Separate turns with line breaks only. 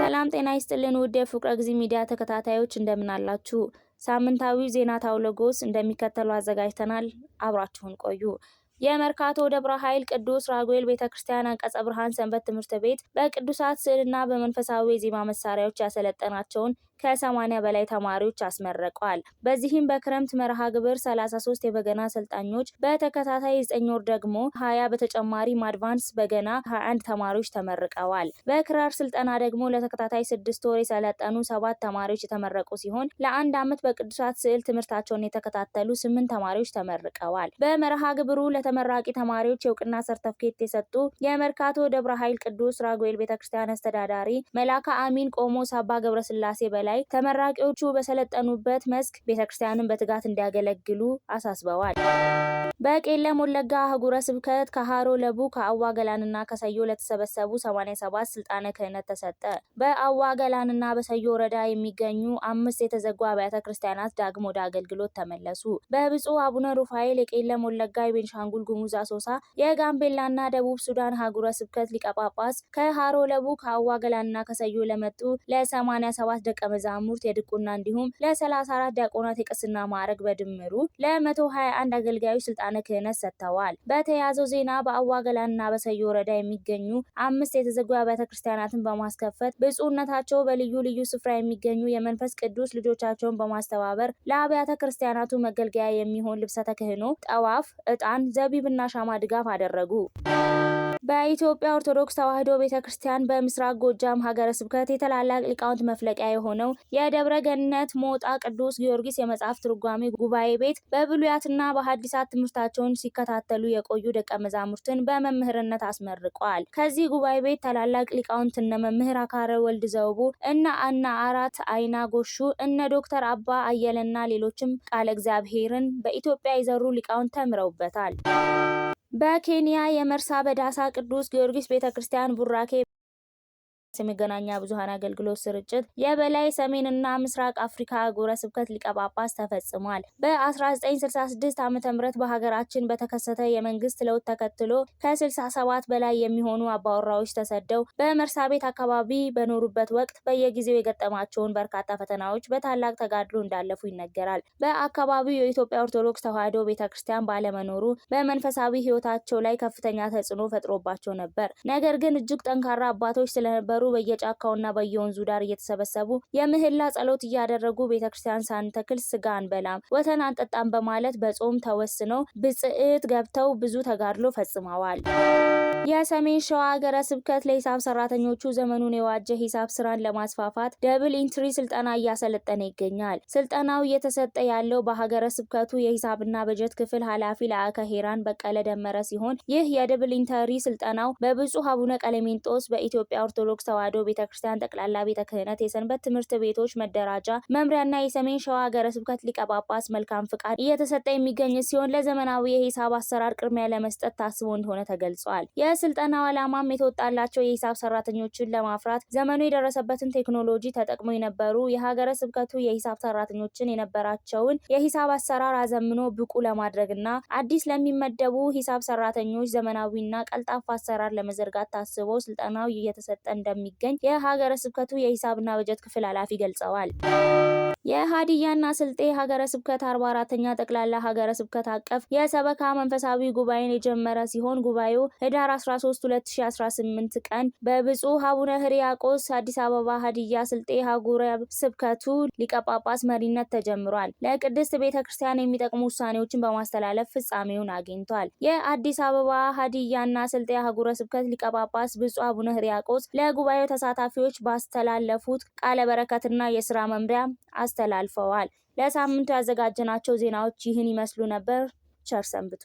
ሰላም ጤና ይስጥልን ውድ የፍቅረ ጊዜ ሚዲያ ተከታታዮች እንደምን አላችሁ? ሳምንታዊ ዜና ታውለጎስ እንደሚከተለው አዘጋጅተናል። አብራችሁን ቆዩ። የመርካቶ ደብረ ኃይል ቅዱስ ራጉኤል ቤተክርስቲያን አንቀጸ ብርሃን ሰንበት ትምህርት ቤት በቅዱሳት ስዕልና በመንፈሳዊ የዜማ መሳሪያዎች ያሰለጠናቸውን ከ80 በላይ ተማሪዎች አስመረቀዋል። በዚህም በክረምት መርሃ ግብር 33 የበገና አሰልጣኞች በተከታታይ 9 ወር ደግሞ 20 በተጨማሪም አድቫንስ በገና 21 ተማሪዎች ተመርቀዋል። በክራር ስልጠና ደግሞ ለተከታታይ 6 ወር የሰለጠኑ 7 ተማሪዎች የተመረቁ ሲሆን ለአንድ ዓመት በቅዱሳት ስዕል ትምህርታቸውን የተከታተሉ 8 ተማሪዎች ተመርቀዋል። በመርሃ ግብሩ ለተመራቂ ተማሪዎች የእውቅና ሰርተፍኬት የሰጡ የመርካቶ ደብረ ኃይል ቅዱስ ራጉኤል ቤተክርስቲያን አስተዳዳሪ መላከ አሚን ቆሞስ አባ ገብረስላሴ በላይ ተመራቂዎቹ በሰለጠኑበት መስክ ቤተክርስቲያንን በትጋት እንዲያገለግሉ አሳስበዋል። በቄለም ወለጋ አህጉረ ስብከት ከሃሮ ለቡ ከአዋ ገላንና ከሰዮ ለተሰበሰቡ 87 ስልጣነ ክህነት ተሰጠ። በአዋ ገላንና በሰዮ ወረዳ የሚገኙ 5 የተዘጉ አብያተ ክርስቲያናት ዳግም ወደ አገልግሎት ተመለሱ። በብፁዕ አቡነ ሩፋኤል የቄለም ወለጋ፣ የቤንሻንጉል ጉሙዝ አሶሳ፣ የጋምቤላና ደቡብ ሱዳን አህጉረ ስብከት ሊቀ ጳጳስ ከሃሮ ለቡ ከአዋ ገላንና ከሰዮ ለመጡ ለ87 ደቀ መዛሙርት የድቁና እንዲሁም ለ34 ዲያቆናት የቅስና ማዕረግ በድምሩ ለ121 አገልጋዮች ስልጣነ ክህነት ሰጥተዋል። በተያያዘው ዜና በአዋ ገላንና በሰዮ ወረዳ የሚገኙ 5 የተዘጉ አብያተ ክርስቲያናትን በማስከፈት ብፁዕነታቸው በልዩ ልዩ ስፍራ የሚገኙ የመንፈስ ቅዱስ ልጆቻቸውን በማስተባበር ለአብያተ ክርስቲያናቱ መገልገያ የሚሆን ልብሰ ተክህኖ፣ ጠዋፍ፣ ዕጣን፣ ዘቢብና ሻማ ድጋፍ አደረጉ። በኢትዮጵያ ኦርቶዶክስ ተዋሕዶ ቤተክርስቲያን በምስራቅ ጎጃም ሀገረ ስብከት የታላላቅ ሊቃውንት መፍለቂያ የሆነው የደብረ ገነት ሞጣ ቅዱስ ጊዮርጊስ የመጽሐፍ ትርጓሜ ጉባኤ ቤት በብሉያትና በሐዲሳት ትምህርታቸውን ሲከታተሉ የቆዩ ደቀ መዛሙርትን በመምህርነት አስመርቀዋል። ከዚህ ጉባኤ ቤት ታላላቅ ሊቃውንት እነ መምህር አካረ ወልድ ዘውቡ፣ እነ አና አራት አይና ጎሹ፣ እነ ዶክተር አባ አየለና ሌሎችም ቃለ እግዚአብሔርን በኢትዮጵያ የዘሩ ሊቃውንት ተምረውበታል። በኬንያ የመርሳ በዳሳ ቅዱስ ጊዮርጊስ ቤተክርስቲያን ቡራኬ የመገናኛ ብዙሃን አገልግሎት ስርጭት የበላይ ሰሜንና ምስራቅ አፍሪካ አህጉረ ስብከት ሊቀ ጳጳስ ተፈጽሟል። በ1966 ዓ.ም በሀገራችን በተከሰተ የመንግስት ለውጥ ተከትሎ ከ67 በላይ የሚሆኑ አባወራዎች ተሰደው በመርሳ ቤት አካባቢ በኖሩበት ወቅት በየጊዜው የገጠማቸውን በርካታ ፈተናዎች በታላቅ ተጋድሎ እንዳለፉ ይነገራል። በአካባቢው የኢትዮጵያ ኦርቶዶክስ ተዋሕዶ ቤተክርስቲያን ባለመኖሩ በመንፈሳዊ ሕይወታቸው ላይ ከፍተኛ ተጽዕኖ ፈጥሮባቸው ነበር። ነገር ግን እጅግ ጠንካራ አባቶች ስለነበሩ በየጫካውና በየወንዙ ዳር እየተሰበሰቡ የምህላ ጸሎት እያደረጉ ቤተክርስቲያን ሳንተክል ስጋ አንበላም፣ ወተን አንጠጣም በማለት በጾም ተወስነው ብጽዕት ገብተው ብዙ ተጋድሎ ፈጽመዋል። የሰሜን ሸዋ ሀገረ ስብከት ለሂሳብ ሰራተኞቹ ዘመኑን የዋጀ ሂሳብ ስራን ለማስፋፋት ደብል ኢንትሪ ስልጠና እያሰለጠነ ይገኛል። ስልጠናው እየተሰጠ ያለው በሀገረ ስብከቱ የሂሳብና በጀት ክፍል ኃላፊ ለአከ ሄራን በቀለ ደመረ ሲሆን ይህ የደብል ኢንትሪ ስልጠናው በብፁዕ አቡነ ቀለሜንጦስ በኢትዮጵያ ኦርቶዶክስ ተዋሕዶ ቤተክርስቲያን ጠቅላላ ቤተ ክህነት የሰንበት ትምህርት ቤቶች መደራጃ መምሪያና የሰሜን ሸዋ ሀገረ ስብከት ሊቀ ጳጳስ መልካም ፍቃድ እየተሰጠ የሚገኝ ሲሆን ለዘመናዊ የሂሳብ አሰራር ቅድሚያ ለመስጠት ታስቦ እንደሆነ ተገልጿል። የስልጠናው ዓላማም የተወጣላቸው የሂሳብ ሰራተኞችን ለማፍራት ዘመኑ የደረሰበትን ቴክኖሎጂ ተጠቅመው የነበሩ የሀገረ ስብከቱ የሂሳብ ሰራተኞችን የነበራቸውን የሂሳብ አሰራር አዘምኖ ብቁ ለማድረግና አዲስ ለሚመደቡ ሂሳብ ሰራተኞች ዘመናዊና ቀልጣፋ አሰራር ለመዘርጋት ታስቦ ስልጠናው እየተሰጠ እንደሚገኝ የሀገረ ስብከቱ የሂሳብና በጀት ክፍል ኃላፊ ገልጸዋል። የሀዲያና ስልጤ ሀገረ ስብከት 44ኛ ጠቅላላ ሀገረ ስብከት አቀፍ የሰበካ መንፈሳዊ ጉባኤን የጀመረ ሲሆን ጉባኤው ህዳር 13 2018 ቀን በብፁዕ አቡነ ሕርያቆስ አዲስ አበባ ሀዲያ ስልጤ ሀገረ ስብከቱ ሊቀ ጳጳስ መሪነት ተጀምሯል። ለቅድስት ቤተክርስቲያን የሚጠቅሙ ውሳኔዎችን በማስተላለፍ ፍጻሜውን አግኝቷል። የአዲስ አበባ ሀዲያና ስልጤ ሀገረ ስብከት ሊቀ ጳጳስ ብፁዕ አቡነ ሕርያቆስ ለጉባኤው ተሳታፊዎች ባስተላለፉት ቃለ በረከትና የስራ መምሪያ አስተላልፈዋል። ለሳምንቱ ያዘጋጀናቸው ዜናዎች ይህን ይመስሉ ነበር። ቸር ሰንብቱ።